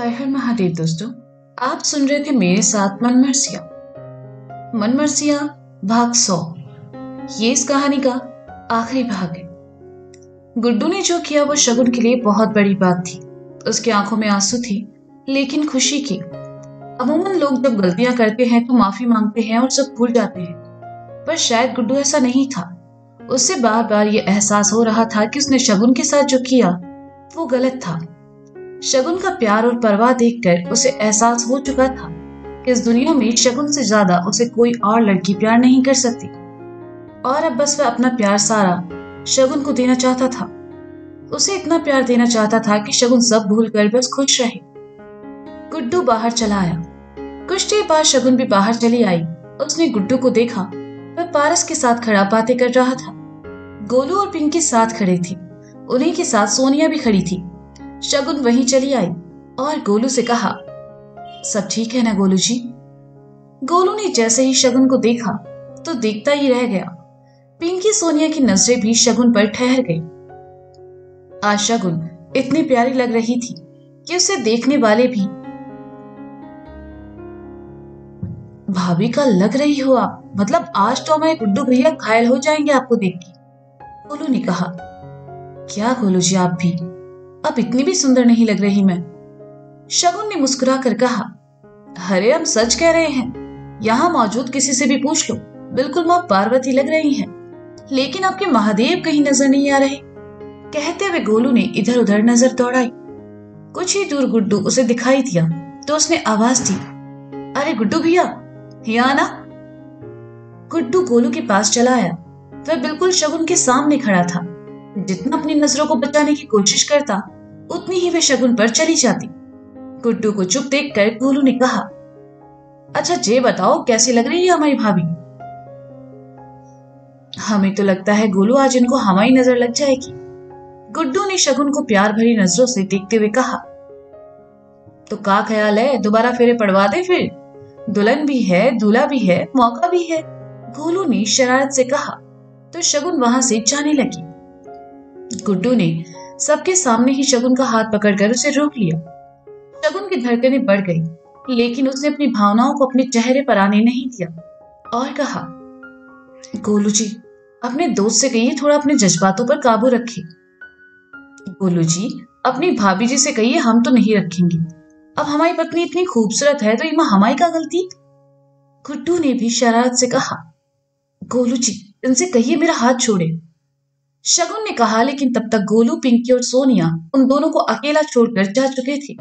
हर हर महादेव दोस्तों। आप सुन रहे थे मेरे साथ मनमर्सिया। मनमर्सिया भाग 100। ये इस कहानी का आखिरी भाग है। गुड्डू ने जो किया वो शगुन के लिए बहुत बड़ी बात थी। उसकी आंखों में आंसू थे, लेकिन खुशी की। अमूमन लोग जब गलतियां करते हैं तो माफी मांगते हैं और सब भूल जाते हैं, पर शायद गुड्डू ऐसा नहीं था। उससे बार बार ये एहसास हो रहा था कि उसने शगुन के साथ जो किया वो गलत था। शगुन का प्यार और परवाह देखकर उसे एहसास हो चुका था कि इस दुनिया में शगुन से ज्यादा उसे कोई और लड़की प्यार नहीं कर सकती, और अब बस वह अपना प्यार सारा शगुन को देना चाहता था। उसे इतना प्यार देना चाहता था कि शगुन सब भूलकर बस खुश रहे। गुड्डू बाहर चला आया। कुछ देर बाद शगुन भी बाहर चली आई। उसने गुड्डू को देखा। वह पारस के साथ खड़ा बातें कर रहा था। गोलू और पिंकी साथ खड़े थे। उन्हीं के साथ सोनिया भी खड़ी थी। शगुन वहीं चली आई और गोलू से कहा, सब ठीक है ना गोलू जी? गोलू ने जैसे ही शगुन को देखा तो देखता ही रह गया। पिंकी सोनिया की नजरें भी शगुन पर ठहर गई। आज शगुन इतनी प्यारी लग रही थी कि उसे देखने वाले भी, भाभी का लग रही हो आप, मतलब आज तो हमारे गुड्डू भैया घायल हो जाएंगे आपको देख के, गोलू ने कहा। क्या गोलू जी, आप भी अब इतनी भी सुंदर नहीं लग रही मैं, शगुन ने मुस्कुरा कर कहा। अरे हम सच कह रहे हैं, यहाँ मौजूद किसी से भी पूछ लो, बिल्कुल माँ पार्वती लग रही हैं, लेकिन आपके महादेव कहीं नजर नहीं आ रहे। कहते हुए गोलू ने इधर उधर नजर दौड़ाई। कुछ ही दूर गुड्डू उसे दिखाई दिया तो उसने आवाज दी, अरे गुड्डू भैया यहाँ आना। गुड्डू गोलू के पास चला आया। वह बिल्कुल शगुन के सामने खड़ा था। जितना अपनी नजरों को बचाने की कोशिश करता उतनी ही वे शगुन पर चली जाती। गुड्डू को चुप देखकर गोलू ने कहा, अच्छा ये बताओ कैसी लग रही है हमारी भाभी? हमें तो लगता है गोलू आज इनको हमारी नजर लग जाएगी, गुड्डू ने शगुन को प्यार भरी नजरों से देखते हुए कहा। तो का ख्याल है, दोबारा फेरे पड़वा दे फिर? दुल्हन भी है, दूल्हा भी है, मौका भी है, गोलू ने शरारत से कहा। तो शगुन वहां से जाने लगी। गुड्डू ने सबके सामने ही शगुन का हाथ पकड़कर उसे रोक लिया। शगुन की धड़कनें बढ़ गई, लेकिन उसने अपनी भावनाओं को अपने चेहरे पर आने नहीं दिया और कहा, गोलू जी अपने दोस्त से कहिए थोड़ा अपने जज्बातों पर काबू रखे। गोलू जी अपनी भाभी जी से कहिए हम तो नहीं रखेंगे, अब हमारी पत्नी इतनी खूबसूरत है तो इमा हमारी क्या गलती? गुड्डू ने भी शरारत से कहा। गोलू जी इनसे कहिए मेरा हाथ छोड़े, शगुन ने कहा, लेकिन तब तक गोलू, पिंकी और सोनिया उन दोनों को अकेला छोड़कर जा चुके थे।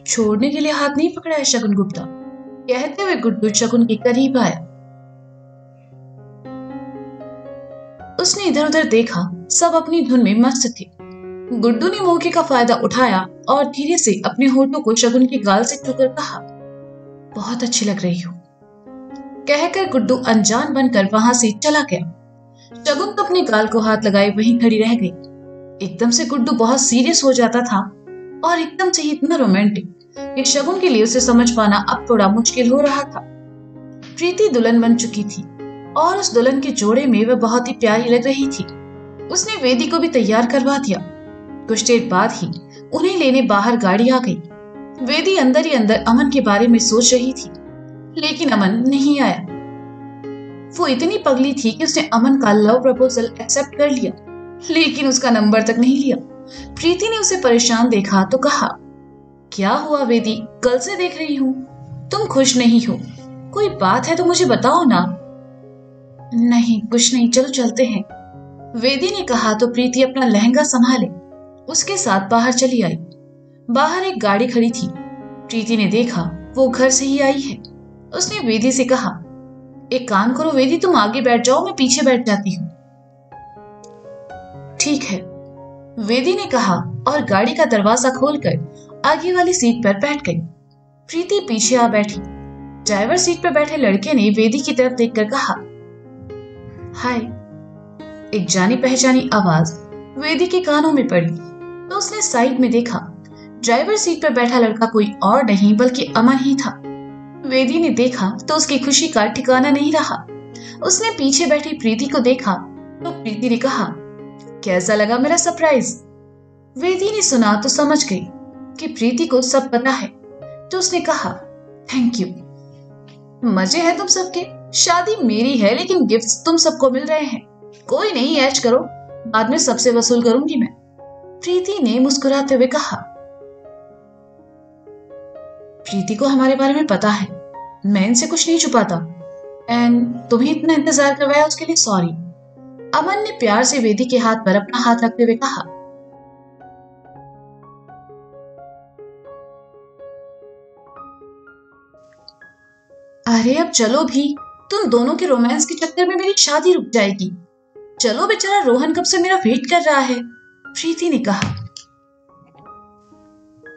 छोड़ने के लिए हाथ नहीं पकड़ा है शगुन गुप्ता, कहते हुए गुड्डू शगुन के करीब आया। उसने इधर उधर देखा, सब अपनी धुन में मस्त थे। गुड्डू ने मौके का फायदा उठाया और धीरे से अपने होठों को शगुन के गाल से छूकर कहा, बहुत अच्छी लग रही हो। कहकर गुड्डू अनजान बनकर वहां से चला गया। शगुन तो अपने गाल को हाथ लगाए वहीं खड़ी रह गई। एकदम से गुड्डू बहुत सीरियस हो जाता था और एकदम से ही इतना रोमांटिक कि शगुन के लिए उसे समझ पाना अब थोड़ा मुश्किल हो रहा था। प्रीति दुल्हन बन चुकी थी और उस दुल्हन के जोड़े में वह बहुत ही प्यारी लग रही थी। उसने वेदी को भी तैयार करवा दिया। कुछ देर बाद ही उन्हें लेने बाहर गाड़ी आ गई। वेदी अंदर ही अंदर अमन के बारे में सोच रही थी, लेकिन अमन नहीं आया। वो इतनी पगली थी कि उसने अमन का लव प्रपोजल एक्सेप्ट कर लिया, लेकिन उसका नंबर तक नहीं लिया। प्रीति ने उसे परेशान देखा तो कहा, क्या हुआ वेदी, कल से देख रही हूँ तुम खुश नहीं हो, कोई बात है तो मुझे बताओ ना। नहीं कुछ नहीं, चलो चलते हैं, वेदी ने कहा तो प्रीति अपना लहंगा संभाले उसके साथ बाहर चली आई। बाहर एक गाड़ी खड़ी थी। प्रीति ने देखा वो घर से ही आई है। उसने वेदी से कहा, एक काम करो वेदी, तुम आगे बैठ जाओ, मैं पीछे बैठ जाती हूँ। ठीक है, वेदी ने कहा और गाड़ी का दरवाजा खोलकर आगे वाली सीट पर बैठ गई। प्रीति पीछे आ बैठी। ड्राइवर सीट पर बैठे लड़के ने वेदी की तरफ देखकर कहा, हाय। एक जानी पहचानी आवाज वेदी के कानों में पड़ी तो उसने साइड में देखा। ड्राइवर सीट पर बैठा लड़का कोई और नहीं बल्कि अमन ही था। वेदी ने देखा तो उसकी खुशी का ठिकाना नहीं रहा। उसने पीछे बैठी प्रीति को देखा तो प्रीति ने कहा, कैसा लगा मेरा सरप्राइज? वेदी ने सुना तो समझ गई। कि प्रीति को सब पता है, तो उसने कहा, थैंक यू। मजे हैं तुम सबके। शादी मेरी है लेकिन गिफ्ट्स तुम सबको मिल रहे हैं। कोई नहीं, ऐश करो, बाद में सबसे वसूल करूंगी मैं, प्रीति ने मुस्कुराते हुए कहा। प्रीति को हमारे बारे में पता है, मैं इनसे कुछ नहीं छुपाता, एंड तुम्हें इतना इंतजार करवाया उसके लिए सॉरी, अमन ने प्यार से वेदी के हाथ पर अपना हाथ रखते हुए कहा। अरे अब चलो भी, तुम दोनों के रोमांस के चक्कर में मेरी शादी रुक जाएगी। चलो, बेचारा रोहन कब से मेरा वेट कर रहा है, प्रीति ने कहा।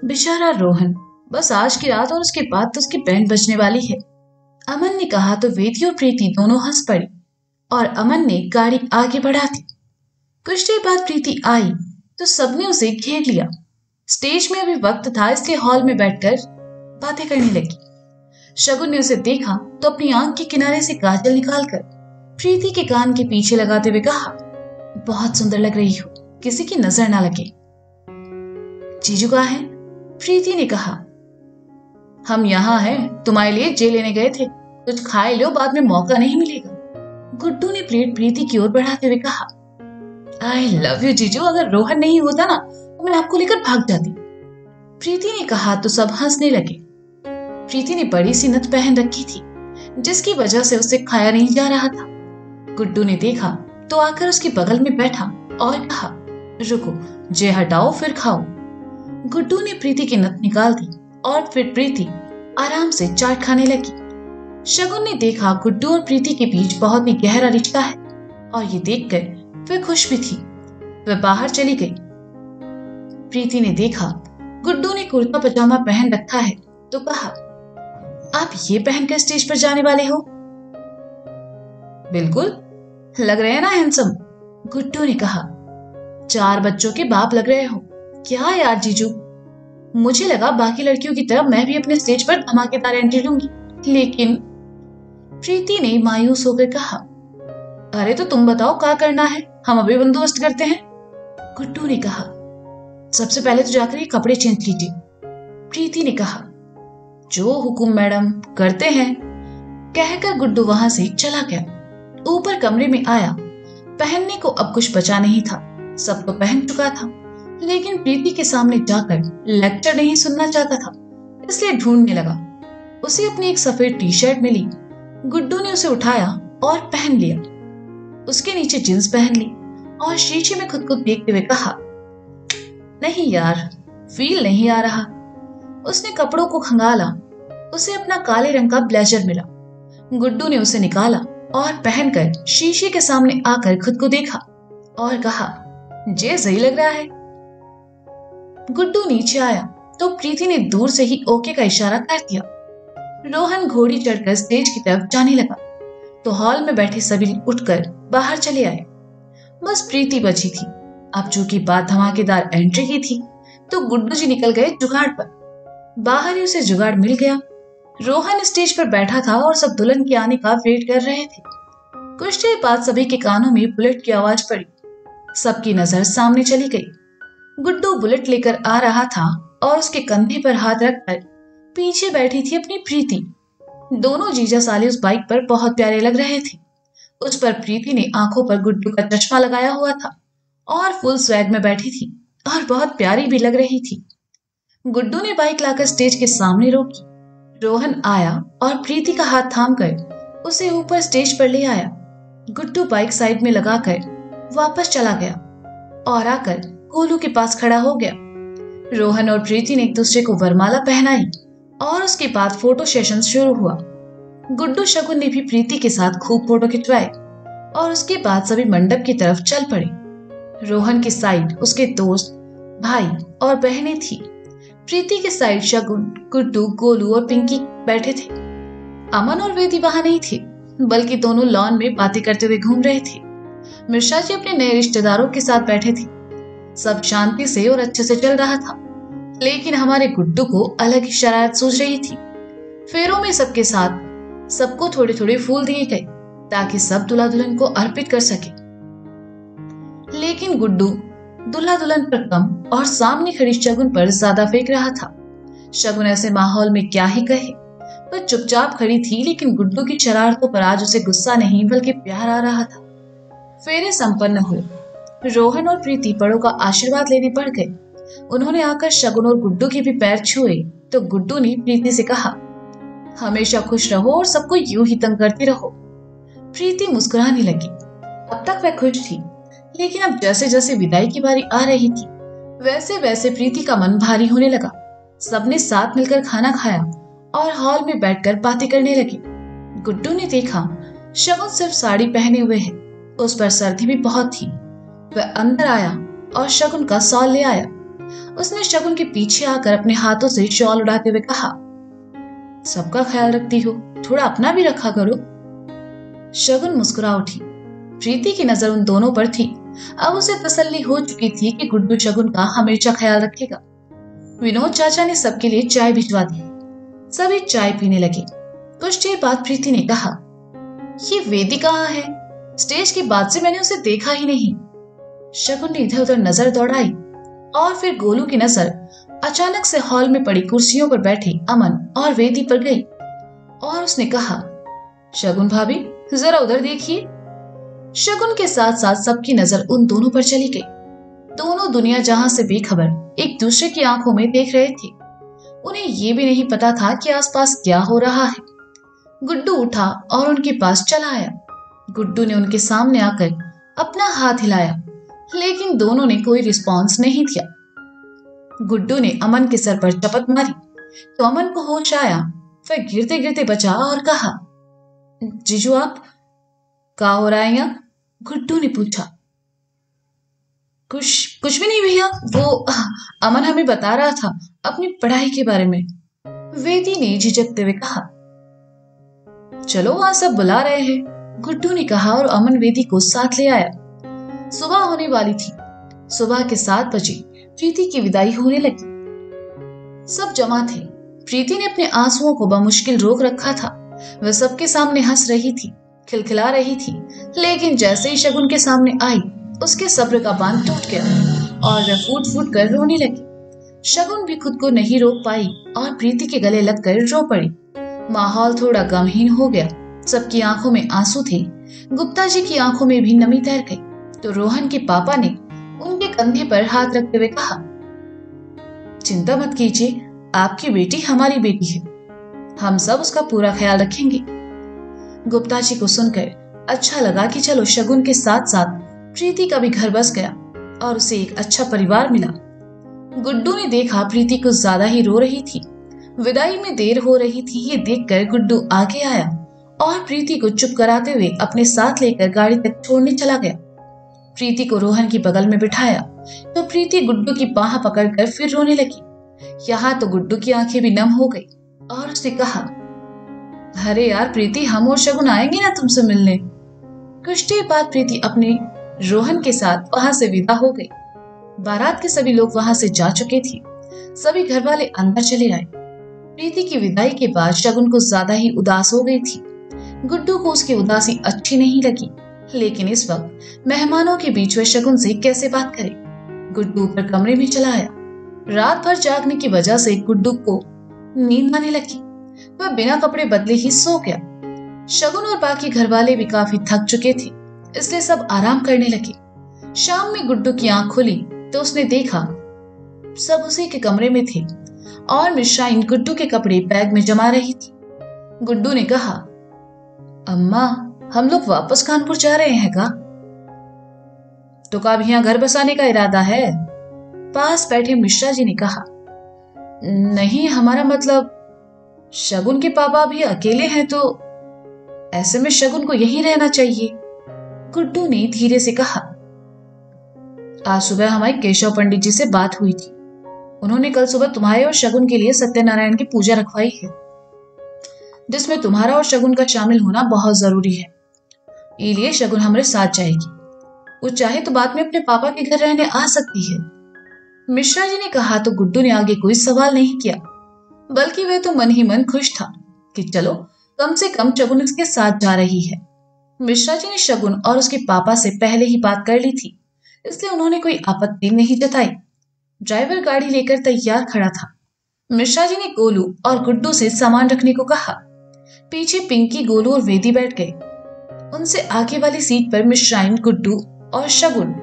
बेचारा रोहन, बस आज की रात और उसके बाद तो उसकी बैंड बजने वाली है, अमन ने कहा तो वेदी और प्रीति दोनों हंस पड़ी और अमन ने गाड़ी आगे बढ़ा दी। कुछ देर बाद प्रीति आई तो सबने उसे घेर लिया। स्टेज में अभी वक्त था, इसलिए हॉल में बैठकर बातें करने लगी। शगुन ने उसे देखा तो अपनी आंख के किनारे से काजल निकालकर प्रीति के कान के पीछे लगाते हुए कहा, बहुत सुंदर लग रही हो, किसी की नजर ना लगे। जीजू कहाँ है? प्रीति ने कहा। हम यहाँ हैं, तुम्हारे लिए जे लेने गए थे, कुछ खाए लो, बाद में मौका नहीं मिलेगा, गुड्डू ने प्लेट प्रीति की ओर बढ़ाते हुए कहा। आई लव यू जीजू, अगर रोहन नहीं होता ना तो मैं आपको लेकर भाग जाती, प्रीति ने कहा तो सब हंसने लगे। प्रीति ने बड़ी सी नथ पहन रखी थी जिसकी वजह से उसे खाया नहीं जा रहा था। गुड्डू ने देखा तो आकर उसके बगल में बैठा और कहा, रुको, जे हटाओ फिर खाओ। गुड्डू ने प्रीति की नथ निकाल दी और फिर प्रीति आराम से चाट खाने लगी। शगुन ने देखा गुड्डू और प्रीति के बीच बहुत ही गहरा रिश्ता है और ये देखकर वह खुश भी थी। वह बाहर चली गई। प्रीति ने देखा गुड्डू ने कुर्ता पजामा पहन रखा है तो कहा, आप ये पहनकर स्टेज पर जाने वाले हो? बिल्कुल, लग रहे हैं ना हैंडसम, गुड्डू ने कहा। 4 बच्चों के बाप लग रहे हो। क्या यार जीजू, मुझे लगा बाकी लड़कियों की तरह मैं भी अपने स्टेज पर धमाकेदार एंट्री लूंगी, लेकिन प्रीति ने मायूस होकर कहा, अरे तो तुम बताओ क्या करना है, हम अभी बंदोबस्त करते हैं, गुड्डू ने कहा। सबसे पहले तो जाकर ये कपड़े चेंज कीजिए, प्रीति ने कहा। जो हुकुम मैडम, करते हैं, कहकर गुड्डू वहां से चला गया। ऊपर कमरे में आया। पहनने को अब कुछ बचा नहीं था, सब तो पहन चुका था, लेकिन प्रीति के सामने जाकर लेक्चर नहीं सुनना चाहता था, इसलिए ढूंढने लगा। उसे अपनी एक सफेद टी शर्ट मिली। गुड्डू ने उसे उठाया और पहन लिया। उसके नीचे जींस पहन ली और शीशे में खुद को देखते हुए कहा, नहीं यार, फील नहीं आ रहा। उसने कपड़ों को खंगाला। उसे अपना काले रंग का ब्लेजर मिला। गुड्डू ने उसे निकाला और पहनकर शीशे के सामने आकर खुद को देखा और कहा, जे सही लग रहा है। गुड्डू नीचे आया तो प्रीति ने दूर से ही ओके का इशारा कर दिया। रोहन घोड़ी चढ़कर स्टेज की तरफ जाने लगा तो हॉल में बैठे सभी उठकर बाहर चले आए। बस प्रीति बची थी। अब चूंकि बात धमाकेदार एंट्री की थी तो गुड्डू जी निकल गए जुगाड़ पर। बाहर ही उसे जुगाड़ मिल गया। रोहन स्टेज पर बैठा था और सब दुल्हन के आने का वेट कर रहे थे। कुछ देर बाद सभी के कानों में बुलेट की आवाज पड़ी। सबकी नजर सामने चली गई। गुड्डू बुलेट लेकर आ रहा था और उसके कंधे पर हाथ रखकर पीछे बैठी थी अपनी प्रीति। दोनों जीजा साले उस बाइक पर बहुत प्यारे लग रहे थे। उस पर प्रीति ने आंखों पर गुड्डू का चश्मा लगाया हुआ था और फुल स्वैग में बैठी थी और बहुत प्यारी भी लग रही थी। गुड्डू ने बाइक लाकर स्टेज के सामने रोकी। रोहन आया और प्रीति का हाथ थामकर उसे ऊपर स्टेज पर ले आया। गुड्डू बाइक साइड में लगाकर वापस चला गया और आकर कोलू के पास खड़ा हो गया। रोहन और प्रीति ने एक दूसरे को वरमाला पहनाई और उसके बाद फोटो सेशन शुरू हुआ। गुड्डू शगुन ने भी प्रीति के साथ खूब फोटो खिंचवाए और उसके बाद सभी मंडप की तरफ चल पड़े। रोहन की साइड उसके दोस्त, भाई और बहनें थी। प्रीति के साइड शगुन, गुड्डू, गोलू और पिंकी बैठे थे। अमन और वेदी वहां नहीं थे, बल्कि दोनों लॉन में बातें करते हुए घूम रहे थे। मिर्शा जी अपने नए रिश्तेदारों के साथ बैठे थे। सब शांति से और अच्छे से चल रहा था, लेकिन हमारे गुड्डू को अलग ही शरारत सूझ रही थी। फेरों में सबके साथ सबको थोड़े थोड़े फूल दिए गए ताकि सब दूल्हा दुल्हन को अर्पित कर सके, लेकिन गुड्डू दूल्हा दुल्हन पर कम और सामने खड़ी शगुन पर ज्यादा फेंक रहा था। शगुन ऐसे माहौल में क्या ही कहे, वह चुपचाप खड़ी थी, लेकिन गुड्डू की शरारतों पर आज उसे गुस्सा नहीं बल्कि प्यार आ रहा था। फेरे संपन्न हुए। रोहन और प्रीति बड़ों का आशीर्वाद लेने पड़ गए। उन्होंने आकर शगुन और गुड्डू के भी पैर छुए तो गुड्डू ने प्रीति से कहा, हमेशा खुश रहो और सबको यूं ही तंग करती रहो। प्रीति मुस्कुराने लगी। अब तक वह खुश थी, लेकिन अब जैसे जैसे विदाई की बारी आ रही थी वैसे वैसे प्रीति का मन भारी होने लगा। सबने साथ मिलकर खाना खाया और हॉल में बैठकर बातें करने लगे। गुड्डू ने देखा शगुन सिर्फ साड़ी पहने हुए है, उस पर सर्दी भी बहुत थी। वह अंदर आया और शगुन का शॉल ले आया। उसने शगुन के पीछे आकर अपने हाथों से शॉल उड़ाते हुए कहा, सबका ख्याल रखती हो, थोड़ा अपना भी रखा करो। शगुन मुस्कुरा उठी। प्रीति की नजर उन दोनों पर थी। अब उसे तसल्ली हो चुकी थी कि गुड्डू शगुन का हमेशा ख्याल रखेगा। विनोद चाचा ने सबके लिए चाय भिजवा दी। सभी चाय पीने लगे। कुछ देर बाद प्रीति ने कहा, ये वेदी कहाँ है? स्टेज के बाद से मैंने उसे देखा ही नहीं। शगुन ने इधर उधर नजर दौड़ाई और फिर गोलू की नजर अचानक से हॉल में पड़ी कुर्सियों पर बैठे अमन और वेदी पर गई और उसने कहा, शगुन भाभी जरा उधर देखिए। शगुन के साथ साथ सबकी नजर उन दोनों पर चली गई। दोनों दुनिया जहां से बेखबर एक दूसरे की आंखों में देख रहे थे। उन्हें ये भी नहीं पता था कि आसपास क्या हो रहा है। गुड्डू उठा और उनके पास चला आया। गुड्डू ने उनके सामने आकर अपना हाथ हिलाया, लेकिन दोनों ने कोई रिस्पॉन्स नहीं दिया। गुड्डू ने अमन के सर पर चपत मारी तो अमन को होश आया। वह गिरते गिरते बचा और कहा, जीजू आप क्या हो रहा है यहाँ? गुड्डू ने पूछा। कुछ भी नहीं भैया, वो अमन हमें बता रहा था अपनी पढ़ाई के बारे में। वेदी ने झिझकते हुए कहा। चलो वहां सब बुला रहे हैं, गुड्डू ने कहा और अमन वेदी को साथ ले आया। सुबह होने वाली थी। सुबह के 7 बजे प्रीति की विदाई होने लगी। सब जमा थे। प्रीति ने अपने आंसुओं को बमुश्किल रोक रखा था। वह सबके सामने हंस रही थी, खिलखिला रही थी, लेकिन जैसे ही शगुन के सामने आई उसके सब्र का बांध टूट गया और वह फूट फूट कर रोने लगी। शगुन भी खुद को नहीं रोक पाई और प्रीति के गले लगकर रो पड़ी। माहौल थोड़ा गमहीन हो गया। सबकी आंखों में आंसू थे। गुप्ता जी की आंखों में भी नमी तैर गई तो रोहन के पापा ने उनके कंधे पर हाथ रखते हुए कहा, चिंता मत कीजिए, आपकी बेटी हमारी बेटी है, हम सब उसका पूरा ख्याल रखेंगे। गुप्ता जी को सुनकर अच्छा लगा कि चलो शगुन के साथ साथ प्रीति का भी घर बस गया और उसे एक अच्छा परिवार मिला। गुड्डू ने देखा प्रीति कुछ ज्यादा ही रो रही थी। विदाई में देर हो रही थी, ये देखकर गुड्डू आगे आया और प्रीति को चुप कराते हुए अपने साथ लेकर गाड़ी तक छोड़ने चला गया। प्रीति को रोहन की बगल में बिठाया तो प्रीति गुड्डू की बाह पकड़कर फिर रोने लगी। यहाँ तो गुड्डू की आंखें भी नम हो गई और उसने कहा, अरे यार प्रीति, हम और शगुन आएंगे ना तुमसे मिलने। कुछ देर बाद प्रीति अपने रोहन के साथ वहां से विदा हो गई। बारात के सभी लोग वहां से जा चुके थे। सभी घर वाले अंदर चले आए। प्रीति की विदाई के बाद शगुन को ज्यादा ही उदास हो गई थी। गुड्डू को उसकी उदासी अच्छी नहीं लगी, लेकिन इस वक्त मेहमानों के बीच वह शगुन से कैसे बात करे। गुड्डू ऊपर कमरे में चला आया। रात भर जागने की वजह से गुड्डू को नींद आने लगी। वह बिना कपड़े बदले ही सो गया। शगुन और बाकी घर वाले भी काफी थक चुके थे, इसलिए सब आराम करने लगे। शाम में गुड्डू की आंख खुली तो उसने देखा सब उसी के कमरे में थे और मिश्राइन गुड्डू के कपड़े बैग में जमा रही थी। गुड्डू ने कहा, अम्मा हम लोग वापस कानपुर जा रहे हैं का? तो कब यहाँ घर बसाने का इरादा है? पास बैठे मिश्रा जी ने कहा, नहीं हमारा मतलब शगुन के पापा भी अकेले हैं तो ऐसे में शगुन को यहीं रहना चाहिए। गुड्डू ने धीरे से कहा, आज सुबह हमारे केशव पंडित जी से बात हुई थी। उन्होंने कल सुबह तुम्हारे और शगुन के लिए सत्यनारायण की पूजा रखवाई है, जिसमें तुम्हारा और शगुन का शामिल होना बहुत जरूरी है। इसलिए शगुन हमारे साथ जाएगी। वो चाहे तो बाद में अपने पापा के घर रहने आ सकती है। मिश्रा जी ने कहा तो गुड्डू ने आगे कोई सवाल नहीं किया, बल्कि वह तो मन ही मन खुश था कि चलो कम से कम शगुन उसके साथ जा रही है। मिश्रा जी ने शगुन और उसके पापा से पहले ही बात कर ली थी इसलिए उन्होंने कोई आपत्ति नहीं जताई। ड्राइवर गाड़ी लेकर तैयार खड़ा था। मिश्रा जी ने गोलू और गुड्डू से सामान रखने को कहा। पीछे पिंकी, गोलू और वेदी बैठ गए। उनसे आगे वाली सीट पर मिश्राइन, गुड्डू और शगुन,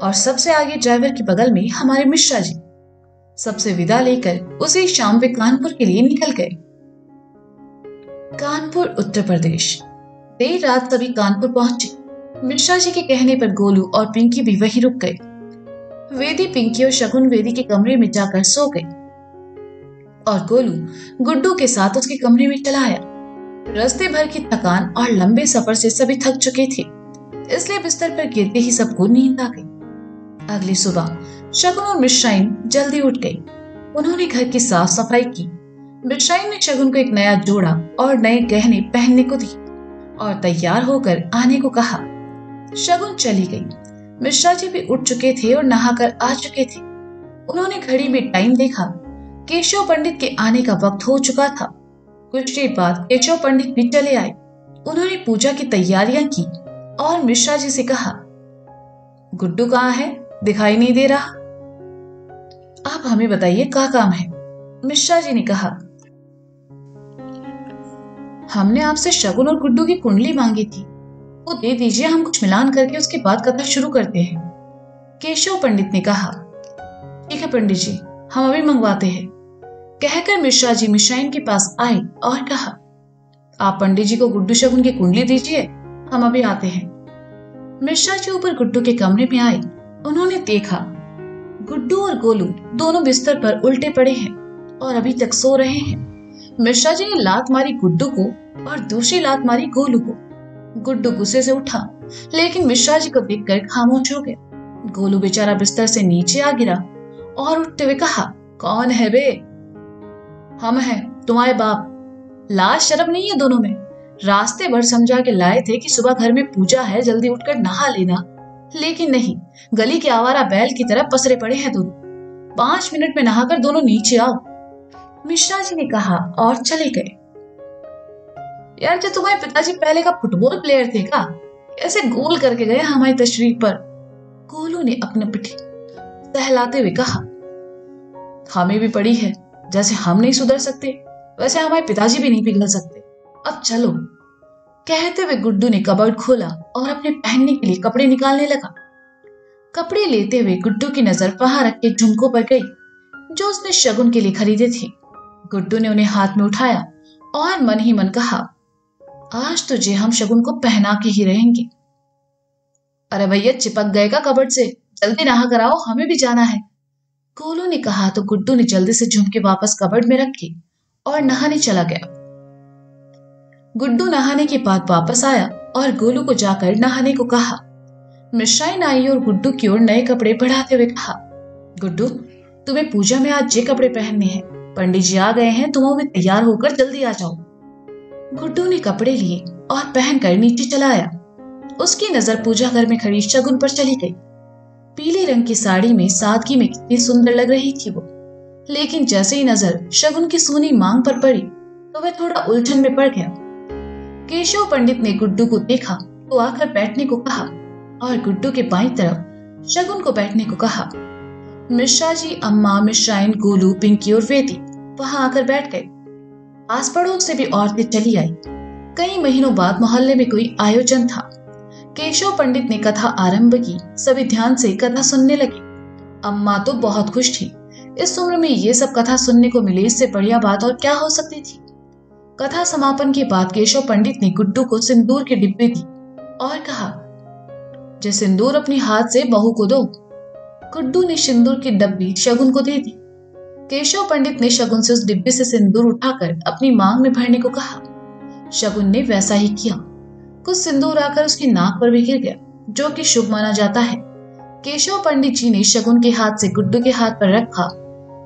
और सबसे आगे ड्राइवर के बगल में हमारे मिश्रा जी। सबसे विदा लेकर उसी शाम वे कानपुर के लिए निकल गए। कानपुर, उत्तर प्रदेश। देर रात सभी कानपुर पहुंचे। मिश्रा जी के कहने पर गोलू और पिंकी भी वहीं रुक गए। वेदी, पिंकी और शगुन वेदी के कमरे में जाकर सो गई और गोलू गुड्डू के साथ उसके कमरे में चला आया। रास्ते भर की थकान और लंबे सफर से सभी थक चुके थे, इसलिए बिस्तर पर गिरते ही सबको नींद आ गई। अगली सुबह शगुन और मिश्राइन जल्दी उठ गई। उन्होंने घर की साफ सफाई की। मिश्राइन ने शगुन को एक नया जोड़ा और नए गहने पहनने को दी और तैयार होकर आने को कहा। शगुन चली गई। मिश्रा जी भी उठ चुके थे और नहाकर आ चुके थे। उन्होंने घड़ी में टाइम देखा। केशव पंडित के आने का वक्त हो चुका था। कुछ देर बाद केशव पंडित भी चले आए। उन्होंने पूजा की तैयारियां की और मिश्रा जी से कहा, गुड्डू कहाँ है? दिखाई नहीं दे रहा। आप हमें बताइए क्या काम है? मिश्रा जी ने कहा। हमने आपसे शगुन और गुड्डू की कुंडली मांगी थी, वो दे दीजिए, हम कुछ मिलान करके उसके बाद कथा शुरू करते हैं। केशव पंडित ने कहा। ठीक है पंडित जी, हम अभी मंगवाते हैं, कहकर मिश्रा जी मिश्राइन के पास आए और कहा, आप पंडित जी को गुड्डू शगुन की कुंडली दीजिए, हम अभी आते हैं। मिश्रा जी ऊपर गुड्डू के कमरे में आए। उन्होंने देखा गुड्डू और गोलू दोनों बिस्तर पर उल्टे पड़े हैं और अभी तक सो रहे हैं। मिश्रा जी ने लात मारी गुड्डू को और दूसरी लात मारी गोलू को। गुड्डू गुस्से से उठा, लेकिन मिश्रा जी को देखकर खामोश हो गया। गोलू बेचारा बिस्तर से नीचे आ गिरा और उठते हुए कहा, कौन है बे? हम हैं, तुम्हारे बाप। लाज शर्म नहीं है दोनों में? रास्ते भर समझा के लाए थे कि सुबह घर में पूजा है, जल्दी उठकर नहा लेना, लेकिन नहीं, गली के आवारा बैल की तरह पसरे पड़े हैं दोनों। 5 मिनट में नहाकर दोनों नीचे आओ, मिश्रा जी ने कहा और चले गए। यार, जो तुम्हारे पिताजी पहले का फुटबॉल प्लेयर थे क्या? ऐसे गोल करके गए हमारी तशरीफ पर, गोलू ने अपने पिठी सहलाते हुए कहा। हमें भी पड़ी है, जैसे हम नहीं सुधर सकते वैसे हमारे पिताजी भी नहीं पिघल सकते। अब चलो, कहते हुए गुड्डू ने कबर्ड खोला और अपने पहनने के लिए कपड़े निकालने लगा। कपड़े लेते हुए गुड्डू की नजर वहां रखे झुमकों पर गई जो उसने शगुन के लिए खरीदे थे। गुड्डू ने उन्हें हाथ में उठाया और मन ही मन कहा, आज तुझे हम शगुन को पहना के ही रहेंगे। अरे भैया, चिपक गए का कबर्ड से? जल्दी नहा कर आओ, हमें भी जाना है, गोलू ने कहा तो गुड्डू ने जल्दी से झुमके वापस कबर्ड में रखे और नहाने चला गया। गुड्डू नहाने के बाद वापस आया और गोलू को जाकर नहाने को कहा। मिश्राइन आई और गुड्डू की ओर नए कपड़े बढ़ाते हुए कहा, गुड्डू, तुम्हें पूजा में आज ये कपड़े पहनने हैं, पंडित जी आ गए हैं, तुम भी तैयार होकर जल्दी आ जाओ। गुड्डू ने कपड़े लिए और पहनकर नीचे चला आया। उसकी नजर पूजा घर में खड़ी शगुन पर चली गई। पीले रंग की साड़ी में सादगी में कितनी सुंदर लग रही थी वो, लेकिन जैसे ही नजर शगुन की सूनी मांग पर पड़ी तो वह थोड़ा उलझन में पड़ गया। केशव पंडित ने गुड्डू को देखा तो आकर बैठने को कहा और गुड्डू के बाईं तरफ शगुन को बैठने को कहा। मिश्रा जी, अम्मा, मिश्राइन, गोलू, पिंकी और वेदी वहां आकर बैठ गए। आस पड़ोस से भी औरतें चली आई। कई महीनों बाद मोहल्ले में कोई आयोजन था। केशव पंडित ने कथा आरंभ की। सभी ध्यान से कथा सुनने लगे। अम्मा तो बहुत खुश थी। इस उम्र में ये सब कथा सुनने को मिले, इससे बढ़िया बात और क्या हो सकती थी। कथा समापन के बाद केशव पंडित ने गुड्डू को सिंदूर की डिब्बी दी और कहा, जो सिंदूर अपनी हाथ से बहू को दो। गुड्डू ने सिंदूर की डब्बी शगुन को दे दी। केशव पंडित ने शगुन से उस डिब्बी से सिंदूर उठाकर अपनी मांग में भरने को कहा। शगुन ने वैसा ही किया। कुछ सिंदूर आकर उसकी नाक पर भी गिर गया, जो कि शुभ माना जाता है। केशव पंडित जी ने शगुन के हाथ से गुड्डू के हाथ पर रखा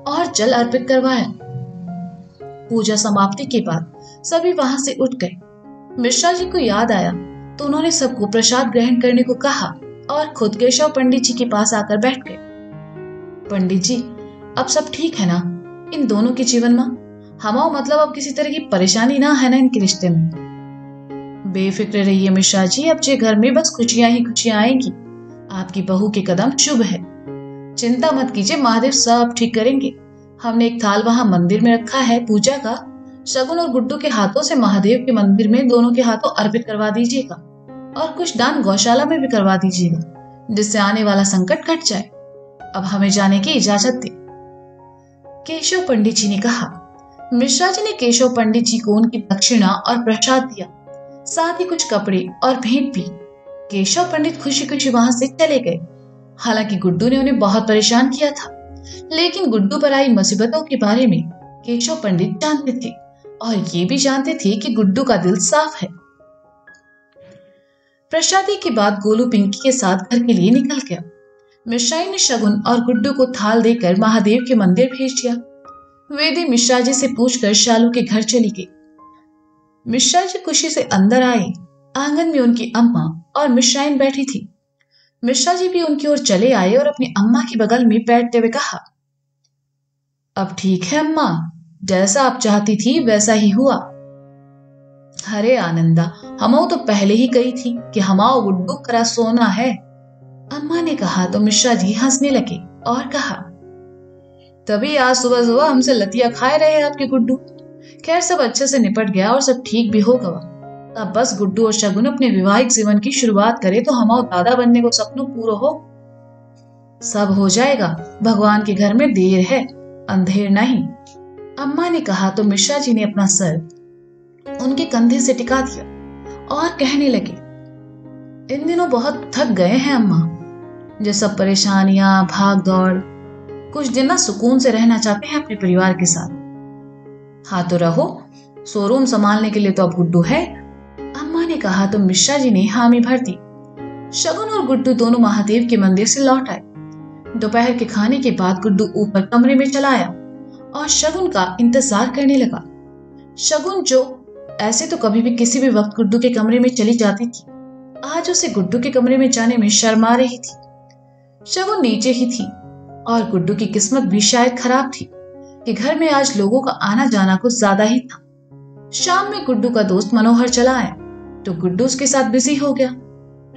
और जल अर्पित करवाया। पूजा समाप्ति के बाद सभी वहां से उठ गए। मिश्रा जी को याद आया तो उन्होंने सबको प्रसाद ग्रहण करने को कहा और खुद केशव पंडित जी के पास आकर बैठ गए। पंडित जी, अब सब ठीक है ना इन दोनों के जीवन में? हमारा मतलब अब किसी तरह की परेशानी ना है ना इनके रिश्ते में? बेफिक्र रहिए मिश्रा जी, अब जे घर में बस खुशियां ही खुशियां आएंगी। आपकी बहू के कदम शुभ है। चिंता मत कीजिए, महादेव सब ठीक करेंगे। हमने एक थाल वहां मंदिर में रखा है पूजा का। शगुन और गुड्डू के हाथों से महादेव के मंदिर में दोनों के हाथों अर्पित करवा दीजिएगा और कुछ दान गौशाला में भी करवा दीजिएगा, जिससे आने वाला संकट कट जाए। अब हमें जाने की इजाजत दे। केशव पंडित जी ने कहा। मिश्रा जी ने केशव पंडित जी को उनकी दक्षिणा और प्रसाद दिया, साथ ही कुछ कपड़े और भेंट भी। केशव पंडित खुशी खुशी वहां से चले गए। हालांकि गुड्डू ने उन्हें बहुत परेशान किया था, लेकिन गुड्डू पर आई मुसीबतों के बारे में केशव पंडित जानते थे और ये भी जानते थे कि गुड्डू का दिल साफ है। प्रसादी के बाद गोलू पिंकी के साथ घर के लिए निकल गया। मिश्राई ने शगुन और गुड्डू को थाल देकर महादेव के मंदिर भेज दिया। वेदी मिश्रा जी से पूछकर शालू के घर चली गई। मिश्रा जी खुशी से अंदर आए। आंगन में उनकी अम्मा और मिश्राइन बैठी थी। मिश्रा जी भी उनकी ओर चले आए और अपनी अम्मा के बगल में बैठते हुए कहा, अब ठीक है अम्मा, जैसा आप चाहती थी वैसा ही हुआ। अरे आनंदा, हमो तो पहले ही कही थी कि हमाओ गुड्डू करा सोना है। अम्मा ने कहा तो मिश्रा जी हंसने लगे और कहा, तभी आज सुबह सुबह हमसे लतिया खाए रहे आपके गुड्डू। खैर सब अच्छे से निपट गया और सब ठीक भी हो गया। अब बस गुड्डू और शगुन अपने विवाहिक जीवन की शुरुआत करे तो हमाओ दादा बनने को सपनों पूरा हो। सब हो जाएगा, भगवान के घर में देर है, अंधेर नहीं। अम्मा ने कहा तो मिश्रा जी ने अपना सर उनके कंधे से टिका दिया और कहने लगे, इन दिनों बहुत थक गए हैं अम्मा। जो सब परेशानियां, भाग दौड़, कुछ दिन ना सुकून से रहना चाहते हैं अपने परिवार के साथ। हाँ तो रहो, शोरूम संभालने के लिए तो अब गुड्डू है। अम्मा ने कहा तो मिश्रा जी ने हामी भर दी। शगुन और गुड्डू दोनों महादेव के मंदिर से लौट आए। दोपहर के खाने के बाद गुड्डू ऊपर कमरे में चला आया और शगुन का इंतजार करने लगा। शगुन जो ऐसे तो कभी भी किसी भी वक्त गुड्डू के कमरे में चली जाती थी, आज उसे गुड्डू के कमरे में जाने में शर्म आ रही थी। शगुन नीचे ही थी और गुड्डू की किस्मत भी शायद खराब थी कि घर में आज लोगों का आना जाना कुछ ज्यादा ही था। शाम में गुड्डू का दोस्त मनोहर चला आया तो गुड्डू उसके साथ बिजी हो गया।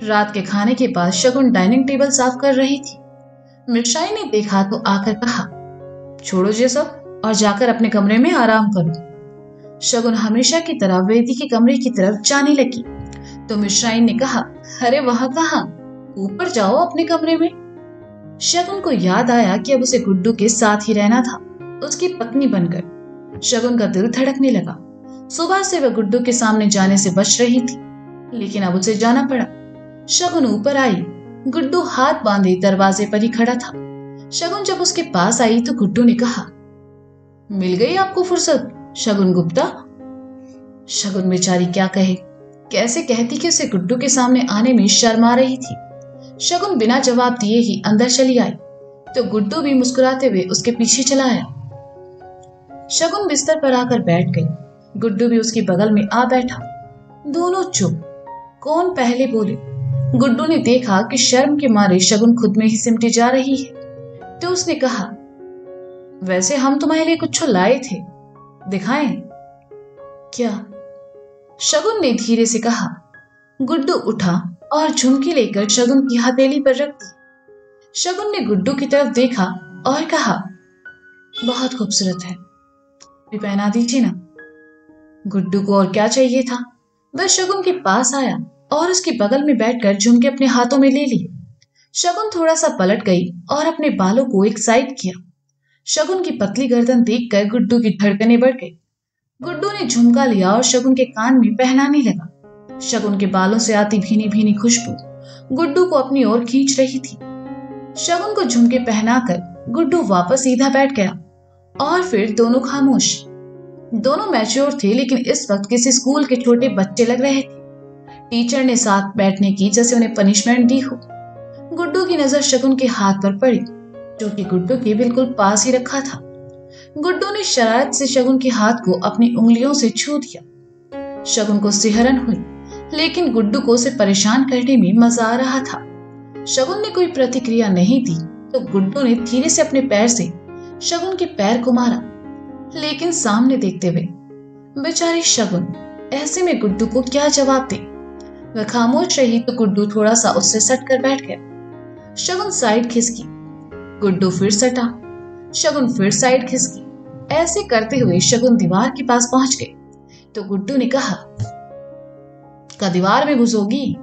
रात के खाने के बाद शगुन डाइनिंग टेबल साफ कर रही थी। मिर्चाई ने देखा तो आकर कहा, छोड़ो ये सब और जाकर अपने कमरे में आराम करो। शगुन हमेशा की तरह वेदी के कमरे की तरफ जाने लगी तो मिश्राई ने कहा, अरे वहां कहाँ, ऊपर जाओ अपने कमरे में। शगुन को याद आया कि अब उसे गुड्डू के साथ ही रहना था, उसकी पत्नी बनकर। शगुन का दिल धड़कने लगा। सुबह से वह गुड्डू के सामने जाने से बच रही थी, लेकिन अब उसे जाना पड़ा। शगुन ऊपर आई। गुड्डू हाथ बांधे दरवाजे पर ही खड़ा था। शगुन जब उसके पास आई तो गुड्डू ने कहा, मिल गई आपको फुर्सत शगुन गुप्ता। शगुन बेचारी क्या कहे, कैसे कहती कि उसे गुड्डू के सामने आने में शर्म आ रही थी। शगुन बिना जवाब दिए ही अंदर चली आई तो गुड्डू भी मुस्कुराते हुए उसके पीछे चला आया। शगुन बिस्तर पर आकर बैठ गई। गुड्डू भी उसके बगल में आ बैठा। दोनों चुप। कौन पहले बोले? गुड्डू ने देखा कि शर्म के मारे शगुन खुद में ही सिमटी जा रही है तो उसने कहा, वैसे हम तुम्हारे लिए कुछ लाए थे, दिखाएं? क्या? शगुन ने धीरे से कहा। गुड्डू उठा और झुमकी लेकर शगुन की हथेली पर रख दी। शगुन ने गुड्डू की तरफ देखा और कहा, बहुत खूबसूरत है, भी पहना दीजिए ना। गुड्डू को और क्या चाहिए था, वह शगुन के पास आया और उसके बगल में बैठकर झुमके अपने हाथों में ले लिए। शगुन थोड़ा सा पलट गई और अपने बालों को एक साइड किया। शगुन की पतली गर्दन देखकर गुड्डू की धड़कनें बढ़ गई। गुड्डू ने झुमका लिया और शगुन के कान में पहनाने लगा। शगुन के बालों से आती भीनी भीनी खुशबू गुड्डू को अपनी ओर खींच रही थी। शगुन को झुमके पहनाकर गुड्डू वापस सीधा बैठ गया और फिर दोनों खामोश। दोनों मैच्योर थे, लेकिन इस वक्त किसी स्कूल के छोटे बच्चे लग रहे थे। टीचर ने साथ बैठने की जैसे उन्हें पनिशमेंट दी हो। गुड्डू की नजर शगुन के हाथ पर पड़ी, जो कि गुड्डू के बिल्कुल पास ही रखा था। गुड्डू ने शरारत से शगुन के हाथ को अपनी उंगलियों से छू दिया। शगुन को सिहरन हुई, लेकिन गुड्डू को उसे परेशान करने में मजा आ रहा था। शगुन ने कोई प्रतिक्रिया नहीं दी तो गुड्डू ने धीरे से अपने पैर से शगुन के पैर को मारा, लेकिन सामने देखते हुए। बेचारी शगुन, ऐसे में गुड्डू को क्या जवाब दे? वह खामोश रही तो गुड्डू थोड़ा सा उससे सट कर बैठ गया। शगुन साइड खिसकी, गुड्डू फिर सटा, शगुन फिर साइड खिसकी। ऐसे करते हुए शगुन दीवार के पास पहुंच गए तो गुड्डू ने कहा, का दीवार में घुसोगी?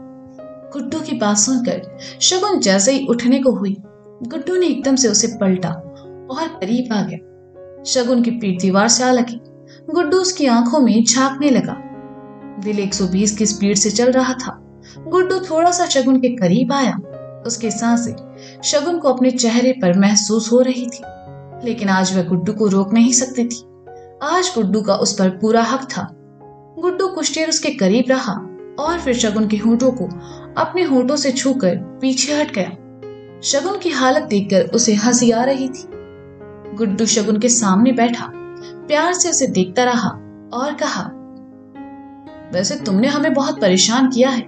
गुड्डू की बात सुनकर शगुन जैसे ही उठने को हुई, गुड्डू ने एकदम से उसे पलटा और करीब आ गया। शगुन की पीठ दीवार से आ लगी। गुड्डू उसकी आंखों में झांकने लगा। दिल 120 की स्पीड से चल रहा था। गुड्डू थोड़ा सा शगुन के करीब आया। उसकी सांसें शगुन को अपने चेहरे पर महसूस हो रही थी, लेकिन आज वह गुड्डू को रोक नहीं सकती थी। आज गुड्डू का उस पर पूरा हक था। गुड्डू कुछ देर उसके करीब रहा और फिर शगुन के होंठों को अपने होंठों से छूकर पीछे हट गया। शगुन की हालत देखकर उसे हंसी आ रही थी। गुड्डू शगुन के सामने बैठा, प्यार से उसे देखता रहा और कहा, वैसे तुमने हमें बहुत परेशान किया है,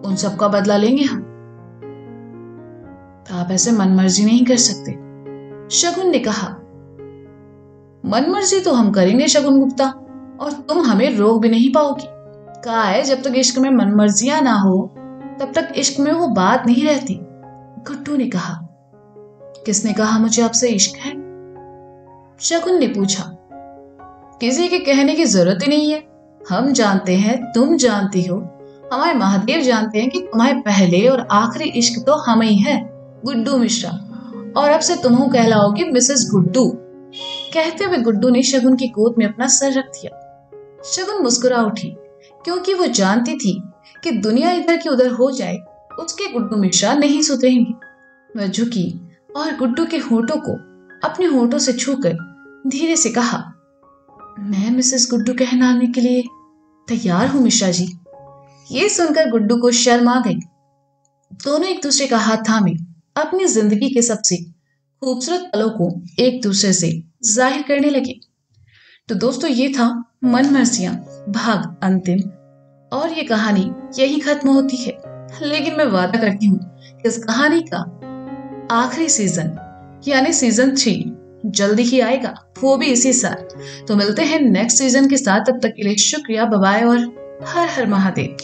उन सब का बदला लेंगे हम। आप ऐसे मनमर्जी नहीं कर सकते, शगुन ने कहा। मनमर्जी तो हम करेंगे शगुन गुप्ता, और तुम हमें रोक भी नहीं पाओगी। कहा है जब तक इश्क में मनमर्जियां ना हो तब तक इश्क में वो बात नहीं रहती, गुड्डू ने कहा। किसने कहा मुझे आपसे इश्क है? शगुन ने पूछा। किसी के कहने की जरूरत ही नहीं है। हम जानते हैं, तुम जानती हो, हमारे महादेव जानते हैं कि तुम्हारे पहले और आखिरी इश्क तो हम ही है, गुड्डू मिश्रा, और अब से तुम कहलाओगी मिसेस गुड्डू। कहते हुए गुड्डू ने शगुन की गोद में अपना सर रख दिया। शगुन मुस्कुरा उठी, क्योंकि वो जानती थी कि दुनिया इधर की उधर हो जाए, उसके गुड्डू मिश्रा नहीं सुधरेंगे। वह झुकी और गुड्डू के होंठों को अपने होंठों से छूकर धीरे से कहा, मैं मिसेस गुड्डू कहलाने के लिए तैयार हूं मिश्रा जी। ये सुनकर गुड्डू को शर्म आ गई। दोनों एक दूसरे का हाथ थामे अपनी जिंदगी के सबसे खूबसूरत पलों को एक दूसरे से जाहिर करने लगे। तो दोस्तों, ये था मनमर्जियां भाग अंतिम, और ये कहानी यही खत्म होती है। लेकिन मैं वादा करती हूँ कि इस कहानी का आखिरी सीजन यानी सीजन 3 जल्दी ही आएगा, वो भी इसी साल। तो मिलते हैं नेक्स्ट सीजन के साथ। तब तक के लिए शुक्रिया, बाय बाय और हर हर महादेव।